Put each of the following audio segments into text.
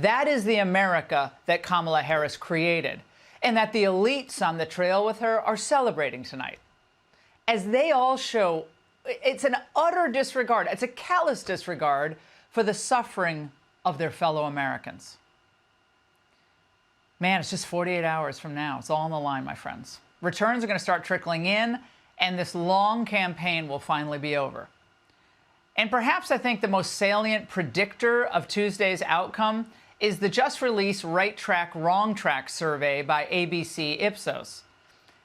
That is the America that Kamala Harris created, and that the elites on the trail with her are celebrating tonight. As they all show, it's an utter disregard, it's a callous disregard for the suffering of their fellow Americans. Man, it's just 48 hours from now. It's all on the line, my friends. Returns are going to start trickling in, and this long campaign will finally be over. And perhaps I think the most salient predictor of Tuesday's outcome is the just-released Right Track, Wrong Track survey by ABC Ipsos.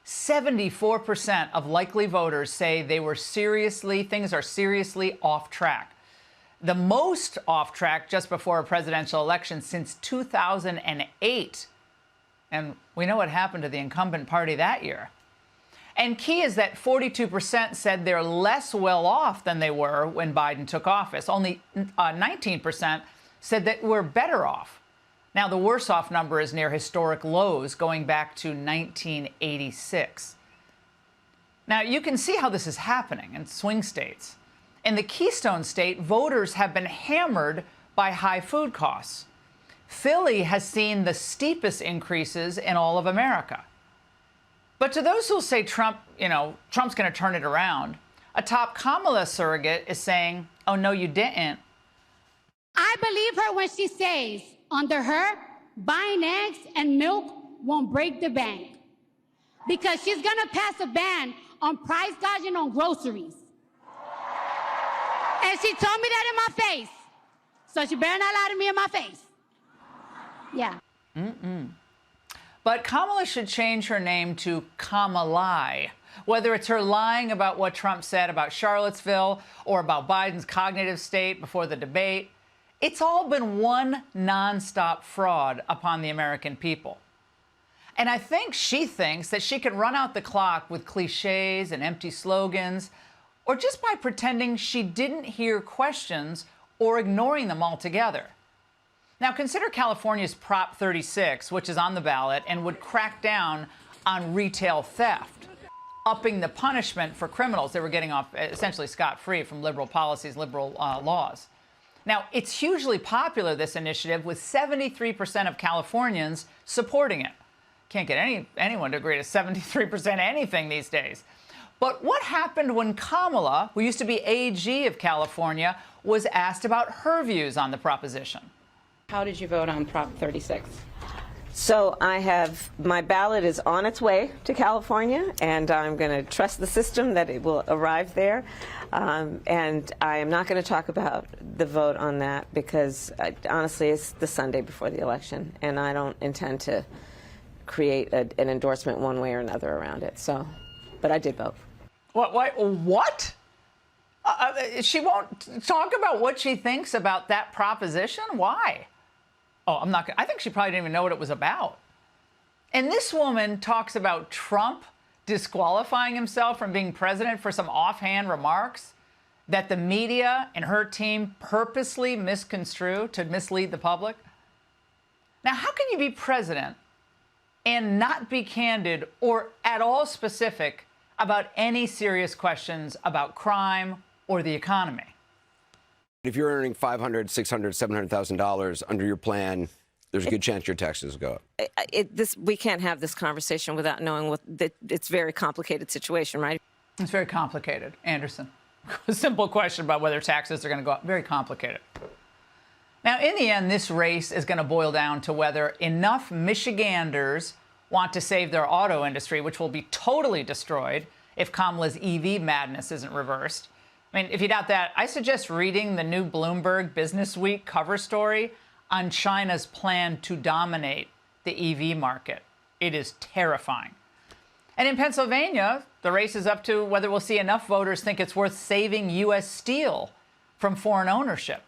74% of likely voters say things are seriously off track. The most off track just before a presidential election since 2008. And we know what happened to the incumbent party that year. And key is that 42% said they're less well off than they were when Biden took office. Only 19% said that we're better off. Now, the worse off number is near historic lows going back to 1986. Now, you can see how this is happening in swing states. In the Keystone State, voters have been hammered by high food costs. Philly has seen the steepest increases in all of America. But to those who say Trump's going to turn it around, a top Kamala surrogate is saying, oh, no, you didn't. I believe her when she says, under her, buying eggs and milk won't break the bank. Because she's going to pass a ban on price gouging on groceries. And she told me that in my face. So she better not lie to me in my face. Yeah. But Kamala should change her name to Kamala. Whether it's her lying about what Trump said about Charlottesville or about Biden's cognitive state before the debate, it's all been one nonstop fraud upon the American people. And I think she thinks that she can run out the clock with cliches and empty slogans, or just by pretending she didn't hear questions or ignoring them altogether. Now, consider California's Prop 36, which is on the ballot and would crack down on retail theft, upping the punishment for criminals that were getting off essentially scot-free from liberal policies, liberal laws. Now, it's hugely popular, this initiative, with 73% of Californians supporting it. Can't get anyone to agree to 73% anything these days. But what happened when Kamala, who used to be AG of California, was asked about her views on the proposition? How did you vote on Prop 36? So my ballot is on its way to California, and I'm going to trust the system that it will arrive there. And I am not going to talk about the vote on that because, honestly, it's the Sunday before the election, and I don't intend to create an endorsement one way or another around it. So, but I did vote. What? She won't talk about what she thinks about that proposition? Why? Oh, I think she probably didn't even know what it was about. And this woman talks about Trump disqualifying himself from being president for some offhand remarks that the media and her team purposely misconstrue to mislead the public. Now, how can you be president and not be candid or at all specific about any serious questions about crime or the economy? If you're earning $500,000, $600,000, $700,000 under your plan, there's a good chance your taxes go up. We can't have this conversation without knowing it's a very complicated situation, right? It's very complicated, Anderson. A simple question about whether taxes are going to go up. Very complicated. Now, in the end, this race is going to boil down to whether enough Michiganders want to save their auto industry, which will be totally destroyed if Kamala's EV madness isn't reversed. I mean, if you doubt that, I suggest reading the new Bloomberg Business Week cover story on China's plan to dominate the EV market. It is terrifying. And in Pennsylvania, the race is up to whether we'll see enough voters think it's worth saving U.S. steel from foreign ownership.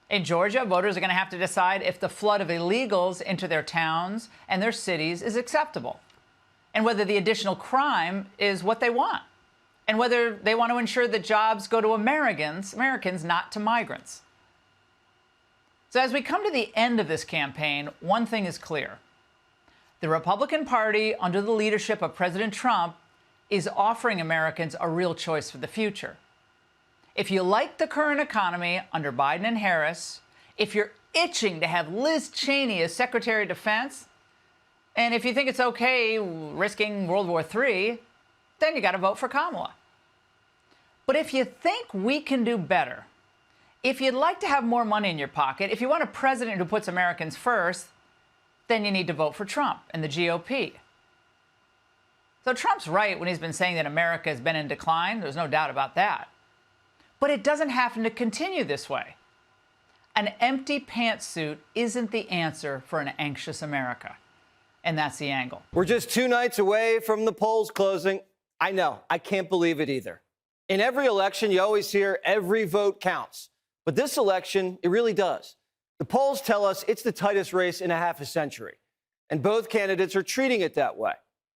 In Georgia, voters are going to have to decide if the flood of illegals into their towns and their cities is acceptable, and whether the additional crime is what they want, and whether they want to ensure that jobs go to Americans, not to migrants. So as we come to the end of this campaign, one thing is clear. The Republican Party, under the leadership of President Trump, is offering Americans a real choice for the future. If you like the current economy under Biden and Harris, if you're itching to have Liz Cheney as Secretary of Defense. And if you think it's okay risking World War III, then you got to vote for Kamala. But if you think we can do better, if you'd like to have more money in your pocket, if you want a president who puts Americans first, then you need to vote for Trump and the GOP. So Trump's right when he's been saying that America has been in decline. There's no doubt about that. But it doesn't have to continue this way. An empty pantsuit isn't the answer for an anxious America. And that's the angle. We're just 2 nights away from the polls closing. I know, I can't believe it either. In every election, you always hear every vote counts. But this election, it really does. The polls tell us it's the tightest race in a half a century. And both candidates are treating it that way.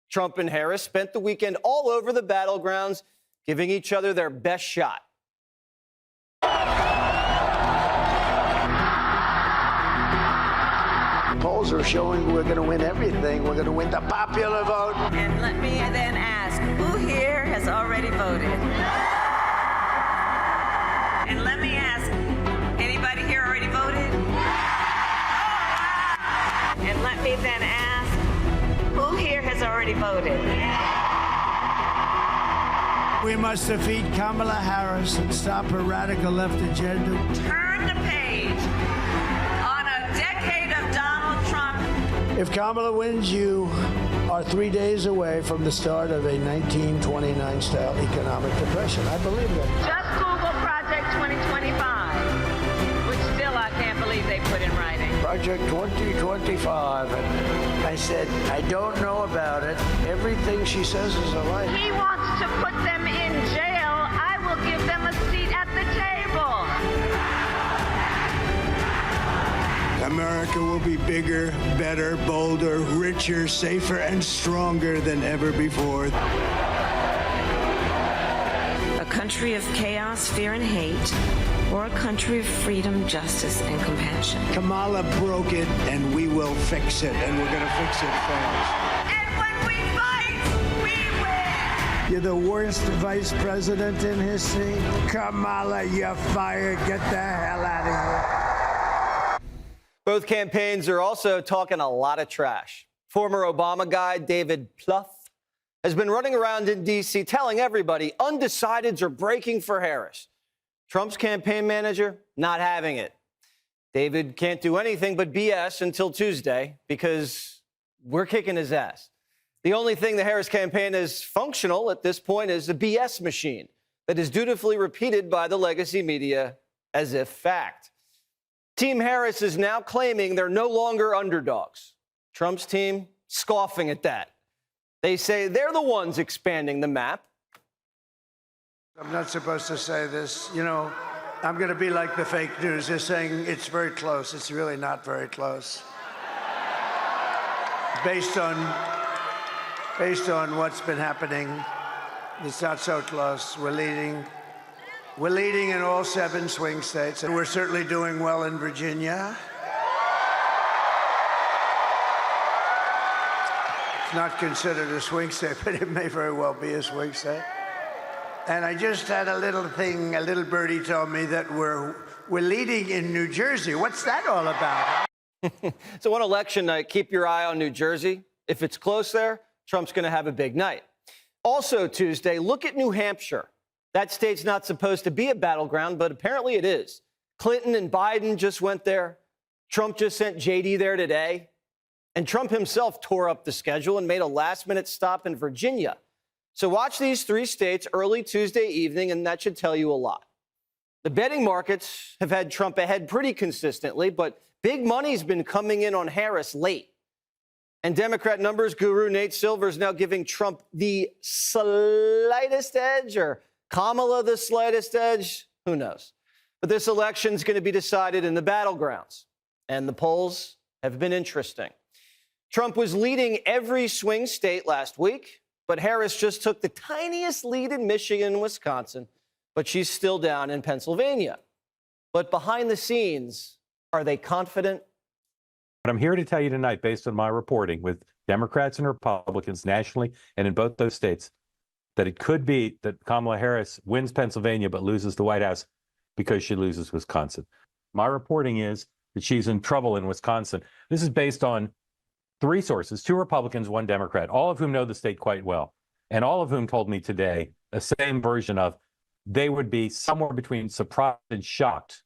Trump and Harris spent the weekend all over the battlegrounds, giving each other their best shot. Polls are showing we're going to win everything. We're going to win the popular vote. And let me then ask, who here has already voted? And let me ask, anybody here already voted? And let me then ask, who here has already voted? We must defeat Kamala Harris and stop her radical left agenda. Turn the page on a decade of Donald Trump. If Kamala wins, you are 3 days away from the start of a 1929-style economic depression. I believe that. Just Google Project 2025, which still I can't believe they put in writing. Project 2025. And I said, I don't know about it. Everything she says is a lie. He wants to put them in jail. I will give them a seat at the table. America will be bigger, better, bolder, richer, safer, and stronger than ever before. A country of chaos, fear, and hate, or a country of freedom, justice, and compassion. Kamala broke it, and we will fix it, and we're going to fix it fast. And when we fight, we win! You're the worst vice president in history. Kamala, you're fired. Get the hell out of here. Both campaigns are also talking a lot of trash. Former Obama guy David Plouffe has been running around in D.C. telling everybody undecideds are breaking for Harris. Trump's campaign manager, not having it. David can't do anything but BS until Tuesday because we're kicking his ass. The only thing the Harris campaign is functional at this point is the BS machine that is dutifully repeated by the legacy media as if fact. Team Harris is now claiming they're no longer underdogs. Trump's team scoffing at that. They say they're the ones expanding the map. I'm not supposed to say this. You know, I'm going to be like the fake news. They're saying it's very close. It's really not very close. Based on what's been happening, it's not so close. We're leading in all 7 swing states, and we're certainly doing well in Virginia. It's not considered a swing state, but it may very well be a swing state. And I just had a little birdie told me that we're leading in New Jersey. What's that all about? So on election night, keep your eye on New Jersey. If it's close there, Trump's going to have a big night. Also Tuesday, look at New Hampshire. That state's not supposed to be a battleground, but apparently it is. Clinton and Biden just went there. Trump just sent JD there today. And Trump himself tore up the schedule and made a last-minute stop in Virginia. So watch these 3 states early Tuesday evening, and that should tell you a lot. The betting markets have had Trump ahead pretty consistently, but big money's been coming in on Harris late. And Democrat numbers guru Nate Silver is now giving Trump the slightest edge, or Kamala the slightest edge. Who knows? But this election's going to be decided in the battlegrounds. And the polls have been interesting. Trump was leading every swing state last week, but Harris just took the tiniest lead in Michigan and Wisconsin, but she's still down in Pennsylvania. But behind the scenes, are they confident? But I'm here to tell you tonight, based on my reporting with Democrats and Republicans nationally and in both those states, that it could be that Kamala Harris wins Pennsylvania but loses the White House because she loses Wisconsin. My reporting is that she's in trouble in Wisconsin. This is based on 3 sources, 2 Republicans, 1 Democrat, all of whom know the state quite well, and all of whom told me today the same version of they would be somewhere between surprised and shocked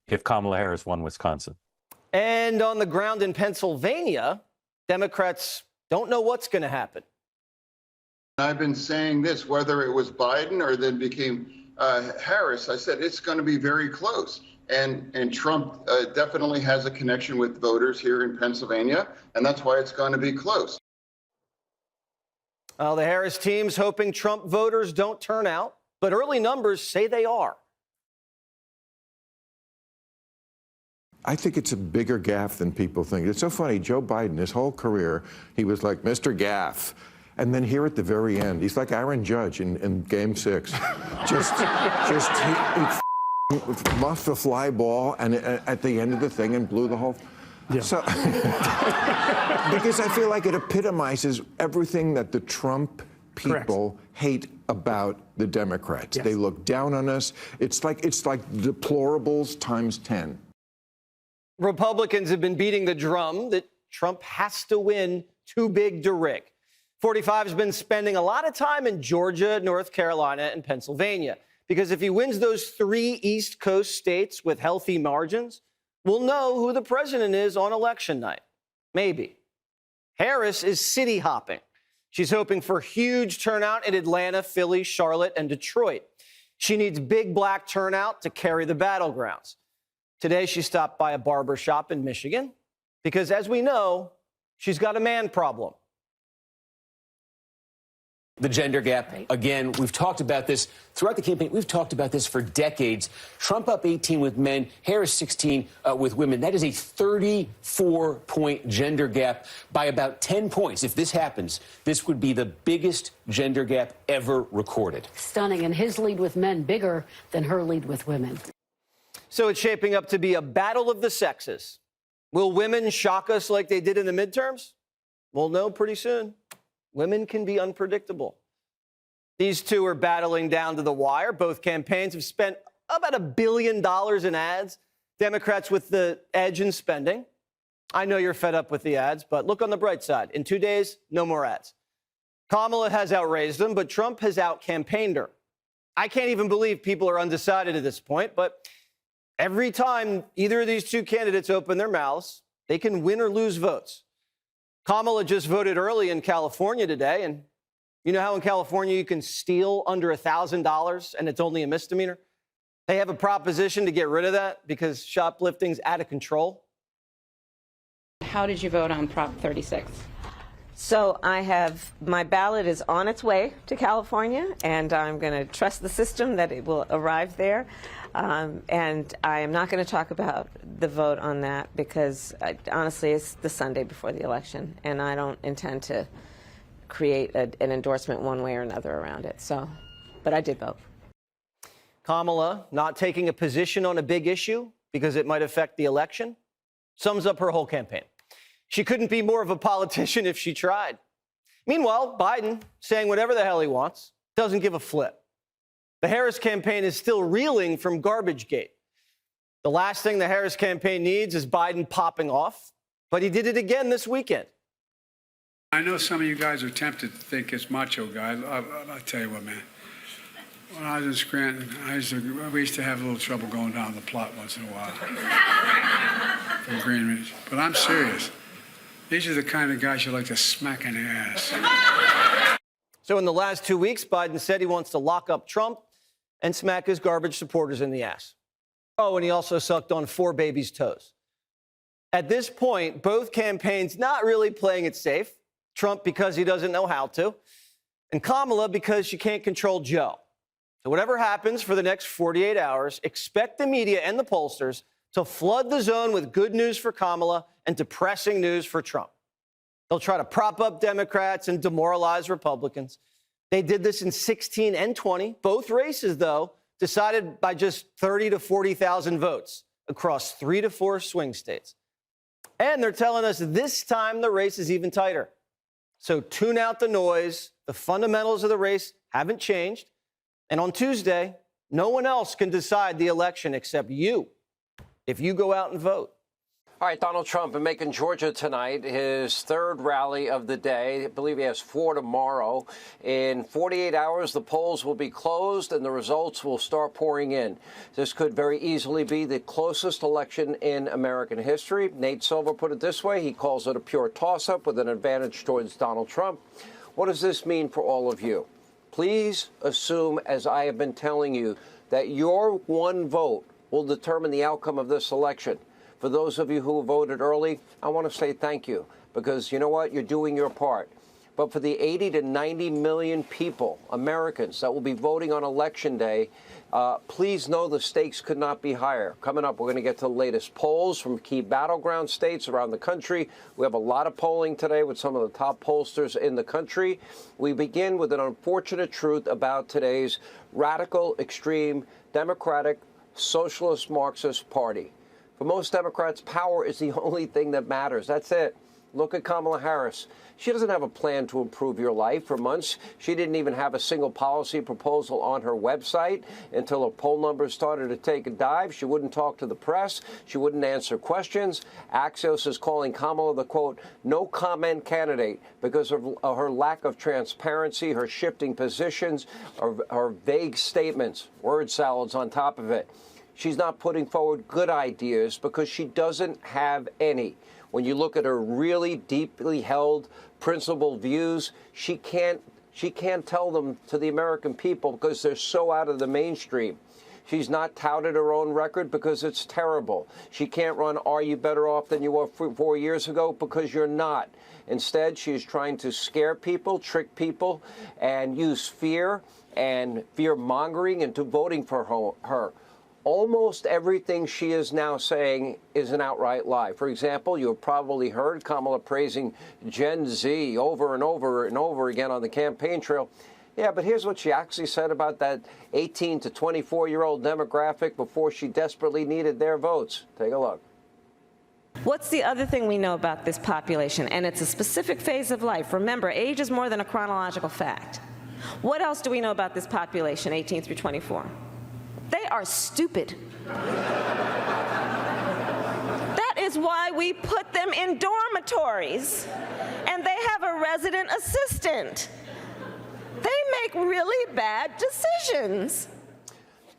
if Kamala Harris won Wisconsin. And on the ground in Pennsylvania, Democrats don't know what's going to happen. I've been saying this, whether it was Biden or then became Harris, I said it's going to be very close. And Trump definitely has a connection with voters here in Pennsylvania, and that's why it's going to be close. Well, the Harris team's hoping Trump voters don't turn out, but early numbers say they are. I think it's a bigger gaffe than people think. It's so funny. Joe Biden, his whole career, he was like Mr. Gaff. And then here at the very end, he's like Aaron Judge in Game 6. he muffed the fly ball and at the end of the thing and blew the whole. Yeah. So, because I feel like it epitomizes everything that the Trump people hate about the Democrats. Yes. They look down on us. It's like deplorables times 10. Republicans have been beating the drum that Trump has to win too big to rig. 45 has been spending a lot of time in Georgia, North Carolina, and Pennsylvania, because if he wins those 3 East Coast states with healthy margins, we'll know who the president is on election night. Maybe. Harris is city hopping. She's hoping for huge turnout in Atlanta, Philly, Charlotte, and Detroit. She needs big black turnout to carry the battlegrounds. Today, she stopped by a barber shop in Michigan because, as we know, she's got a man problem. The gender gap, again, we've talked about this throughout the campaign. We've talked about this for decades. Trump up 18 with men, Harris 16 with women. That is a 34-point gender gap by about 10 points. If this happens, this would be the biggest gender gap ever recorded. Stunning, and his lead with men bigger than her lead with women. So it's shaping up to be a battle of the sexes. Will women shock us like they did in the midterms? We'll know pretty soon. Women can be unpredictable. These two are battling down to the wire. Both campaigns have spent about $1 billion in ads. Democrats with the edge in spending. I know you're fed up with the ads, but look on the bright side. In 2 days, no more ads. Kamala has outraised them, but Trump has out-campaigned her. I can't even believe people are undecided at this point, but every time either of these 2 candidates open their mouths, they can win or lose votes. Kamala just voted early in California today, and you know how in California you can steal under $1,000 and it's only a misdemeanor? They have a proposition to get rid of that because shoplifting's out of control. How did you vote on Prop 36? So my ballot is on its way to California, and I'm going to trust the system that it will arrive there. And I am not going to talk about the vote on that because, honestly, it's the Sunday before the election, and I don't intend to create an endorsement one way or another around it. So, but I did vote. Kamala not taking a position on a big issue because it might affect the election sums up her whole campaign. She couldn't be more of a politician if she tried. Meanwhile, Biden, saying whatever the hell he wants, doesn't give a flip. The Harris campaign is still reeling from Garbagegate. The last thing the Harris campaign needs is Biden popping off, but he did it again this weekend. I know some of you guys are tempted to think it's macho guy. I'll tell you what, man. When I was in Scranton, we used to have a little trouble going down the plot once in a while from Greenwich. But I'm serious. These are the kind of guys you like to smack in the ass. So in the last 2 weeks, Biden said he wants to lock up Trump and smack his garbage supporters in the ass. Oh, and he also sucked on 4 babies' toes. At this point, both campaigns not really playing it safe. Trump because he doesn't know how to, and Kamala because she can't control Joe. So whatever happens for the next 48 hours, expect the media and the pollsters to flood the zone with good news for Kamala and depressing news for Trump. They'll try to prop up Democrats and demoralize Republicans. They did this in 16 and 20. Both races, though, decided by just 30 to 40,000 votes across 3 to 4 swing states. And they're telling us this time the race is even tighter. So tune out the noise. The fundamentals of the race haven't changed. And on Tuesday, no one else can decide the election except you if you go out and vote. All right, Donald Trump in Macon, Georgia tonight, his third rally of the day. I believe he has 4 tomorrow. In 48 hours, the polls will be closed and the results will start pouring in. This could very easily be the closest election in American history. Nate Silver put it this way. He calls it a pure toss-up with an advantage towards Donald Trump. What does this mean for all of you? Please assume, as I have been telling you, that your one vote will determine the outcome of this election. For those of you who voted early, I want to say thank you, because you know what? You're doing your part. But for the 80 to 90 million people, Americans, that will be voting on Election Day, please know the stakes could not be higher. Coming up, we're going to get to the latest polls from key battleground states around the country. We have a lot of polling today with some of the top pollsters in the country. We begin with an unfortunate truth about today's radical, extreme, Democratic, Socialist, Marxist Party. For most Democrats, power is the only thing that matters. That's it. Look at Kamala Harris. She doesn't have a plan to improve your life. For months, she didn't even have a single policy proposal on her website until her poll numbers started to take a dive. She wouldn't talk to the press. She wouldn't answer questions. Axios is calling Kamala the, quote, no comment candidate because of her lack of transparency, her shifting positions, her vague statements, word salads on top of it. She's not putting forward good ideas because she doesn't have any. When you look at her really deeply held, principled views, she can't tell them to the American people because they're so out of the mainstream. She's not touted her own record because it's terrible. She can't run Are You Better Off Than You Were 4 years ago because you're not. Instead, she is trying to scare people, trick people, and use fear and fear-mongering into voting for her. Almost everything she is now saying is an outright lie. For example, you have probably heard Kamala praising Gen Z over and over and over again on the campaign trail. Yeah, but here's what she actually said about that 18 to 24-year-old demographic before she desperately needed their votes. Take a look. What's the other thing we know about this population? And it's a specific phase of life. Remember, age is more than a chronological fact. What else do we know about this population, 18 through 24? They are stupid. That is why we put them in dormitories, and they have a resident assistant. They make really bad decisions.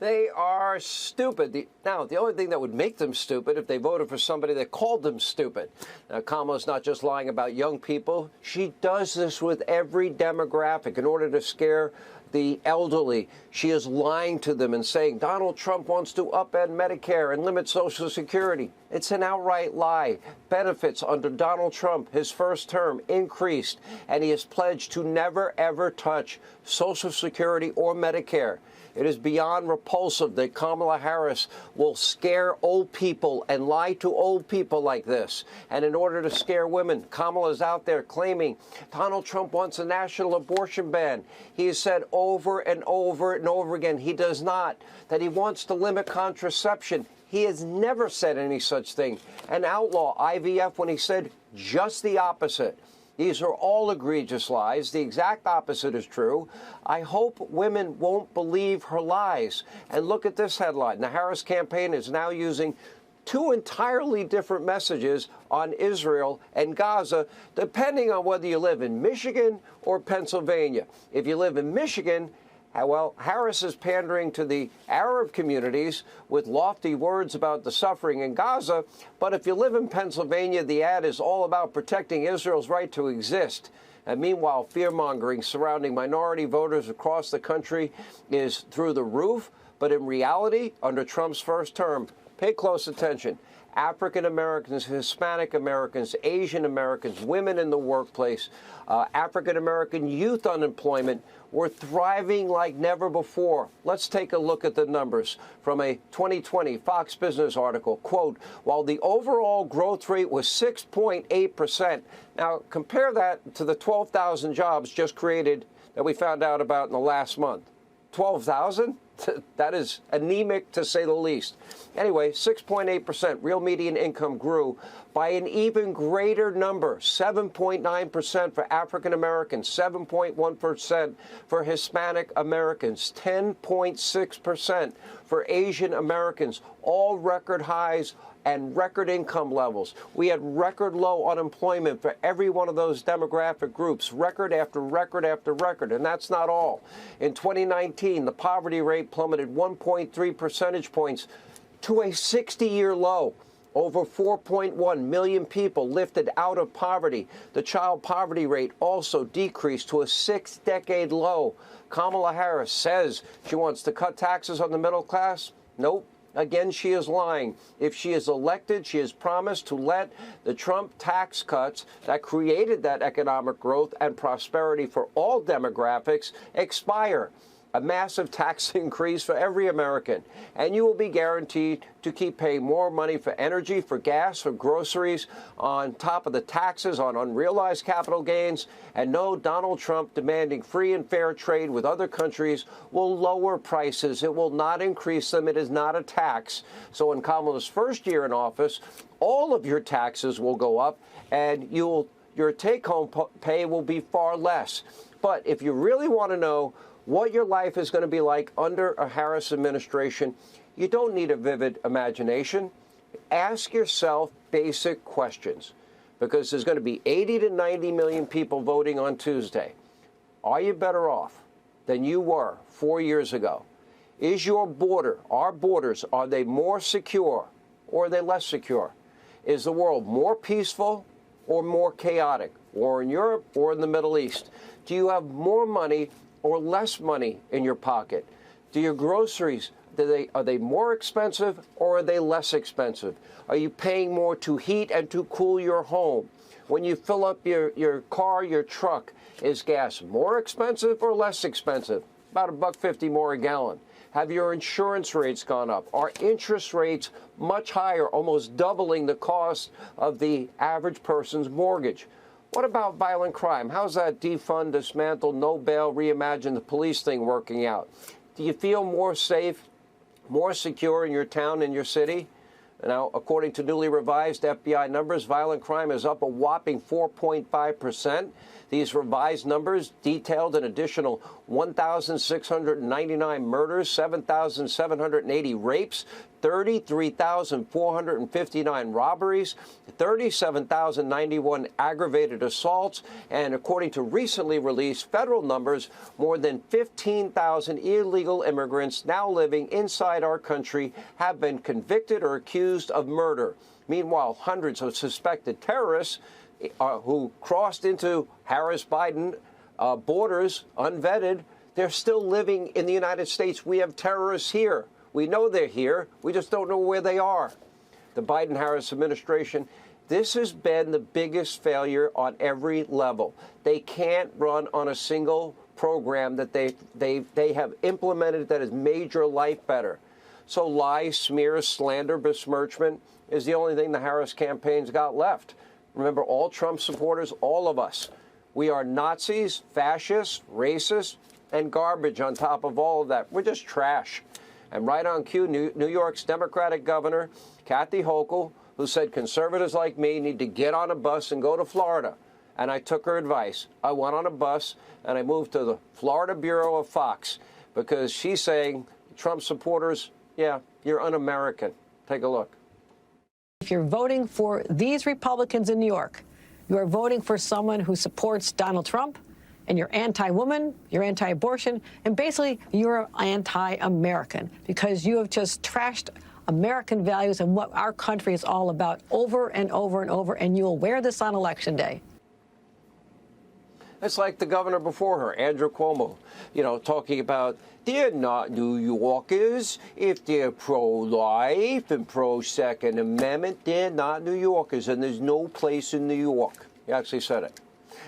They are stupid. Now, the only thing that would make them stupid if they voted for somebody that called them stupid. Now, Kamala's not just lying about young people. She does this with every demographic in order to scare the elderly. She is lying to them and saying Donald Trump wants to upend Medicare and limit Social Security. It's an outright lie. Benefits under Donald Trump, his first term, increased, and he has pledged to never, ever touch Social Security or Medicare. It is beyond repulsive that Kamala Harris will scare old people and lie to old people like this. And in order to scare women, Kamala is out there claiming Donald Trump wants a national abortion ban. He has said over and over and over again he does not, that he wants to limit contraception. He has never said any such thing. And outlaw IVF when he said just the opposite. These are all egregious lies. The exact opposite is true. I hope women won't believe her lies. And look at this headline. The Harris campaign is now using two entirely different messages on Israel and Gaza, depending on whether you live in Michigan or Pennsylvania. If you live in Michigan, well, Harris is pandering to the Arab communities with lofty words about the suffering in Gaza. But if you live in Pennsylvania, the ad is all about protecting Israel's right to exist. And meanwhile, fear-mongering surrounding minority voters across the country is through the roof. But in reality, under Trump's first term, pay close attention. African Americans, Hispanic Americans, Asian Americans, women in the workplace, African American youth unemployment were thriving like never before. Let's take a look at the numbers from a 2020 Fox Business article. Quote, while the overall growth rate was 6.8%. Now, compare that to the 12,000 jobs just created that we found out about in the last month. 12,000? That is anemic, to say the least. Anyway, 6.8%. Real median income grew by an even greater number, 7.9% for African Americans, 7.1% for Hispanic Americans, 10.6% for Asian Americans, all record highs and record income levels. We had record low unemployment for every one of those demographic groups, record after record after record. And that's not all. In 2019, the poverty rate plummeted 1.3 percentage points to a 60-year low. Over 4.1 million people lifted out of poverty. The child poverty rate also decreased to a 6-decade low. Kamala Harris says she wants to cut taxes on the middle class. Nope. Again, she is lying. If she is elected, she has promised to let the Trump tax cuts that created that economic growth and prosperity for all demographics expire. A massive tax increase for every American. And you will be guaranteed to keep paying more money for energy, for gas, for groceries, on top of the taxes on unrealized capital gains. And no, Donald Trump demanding free and fair trade with other countries will lower prices. It will not increase them. It is not a tax. So in Kamala's first year in office, all of your taxes will go up and your take-home pay will be far less. But if you really want to know what your life is going to be like under a Harris administration, you don't need a vivid imagination. Ask yourself basic questions, because there's going to be 80 to 90 million people voting on Tuesday. Are you better off than you were 4 years ago? Is your border, our borders, are they more secure or are they less secure? Is the world more peaceful or more chaotic? Or in Europe or in the Middle East? Do you have more money or less money in your pocket? Do your groceries, are they more expensive or are they less expensive? Are you paying more to heat and to cool your home? When you fill up your car, your truck, is gas more expensive or less expensive? About $1.50 more a gallon. Have your insurance rates gone up? Are interest rates much higher, almost doubling the cost of the average person's mortgage? What about violent crime? How's that defund, dismantle, no bail, reimagine the police thing working out? Do you feel more safe, more secure in your town and your city? Now, according to newly revised FBI numbers, violent crime is up a whopping 4.5%. These revised numbers detailed an additional 1,699 murders, 7,780 rapes, 33,459 robberies, 37,091 aggravated assaults, and according to recently released federal numbers, more than 15,000 illegal immigrants now living inside our country have been convicted or accused of murder. Meanwhile, hundreds of suspected terrorists who crossed into Harris-Biden borders unvetted, they're still living in the United States. We have terrorists here. We know they're here. We just don't know where they are. The Biden-Harris administration, this has been the biggest failure on every level. They can't run on a single program that they have implemented that has made your life better. So lies, smears, slander, besmirchment is the only thing the Harris campaign's got left. Remember, all Trump supporters, all of us, we are Nazis, fascists, racists, and garbage on top of all of that. We're just trash. And right on cue, New York's Democratic governor, Kathy Hochul, who said conservatives like me need to get on a bus and go to Florida. And I took her advice. I went on a bus and I moved to the Florida Bureau of Fox, because she's saying, Trump supporters, yeah, you're un-American. Take a look. If you're voting for these Republicans in New York, you are voting for someone who supports Donald Trump, and you're anti-woman, you're anti-abortion, and basically you're anti-American, because you have just trashed American values and what our country is all about over and over and over, and you'll wear this on Election Day. It's like the governor before her, Andrew Cuomo, talking about they're not New Yorkers. If they're pro-life and pro-Second Amendment, they're not New Yorkers, and there's no place in New York. He actually said it.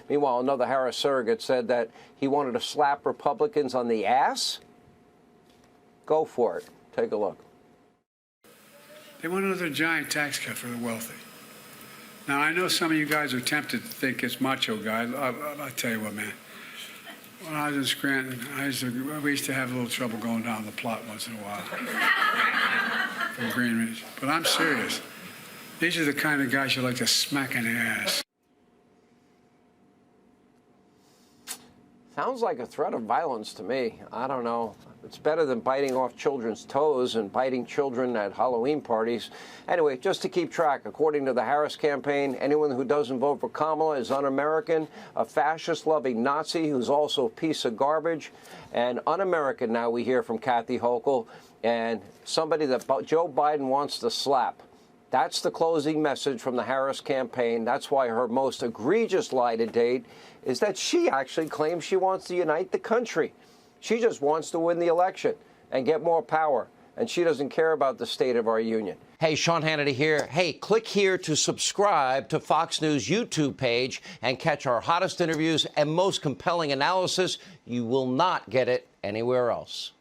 Meanwhile, another Harris surrogate said that he wanted to slap Republicans on the ass. Go for it. Take a look. They want another giant tax cut for the wealthy. Now, I know some of you guys are tempted to think it's macho guy. I'll tell you what, man. When I was in Scranton, we used to have a little trouble going down the plot once in a while from Green Ridge. But I'm serious. These are the kind of guys you like to smack in the ass. Sounds like a threat of violence to me. I don't know. It's better than biting off children's toes and biting children at Halloween parties. Anyway, just to keep track, according to the Harris campaign, anyone who doesn't vote for Kamala is un-American, a fascist-loving Nazi who's also a piece of garbage, and un-American now we hear from Kathy Hochul, and somebody that Joe Biden wants to slap. That's the closing message from the Harris campaign. That's why her most egregious lie to date is that she actually claims she wants to unite the country. She just wants to win the election and get more power, and she doesn't care about the state of our union. Hey, Sean Hannity here. Hey, click here to subscribe to Fox News YouTube page and catch our hottest interviews and most compelling analysis. You will not get it anywhere else.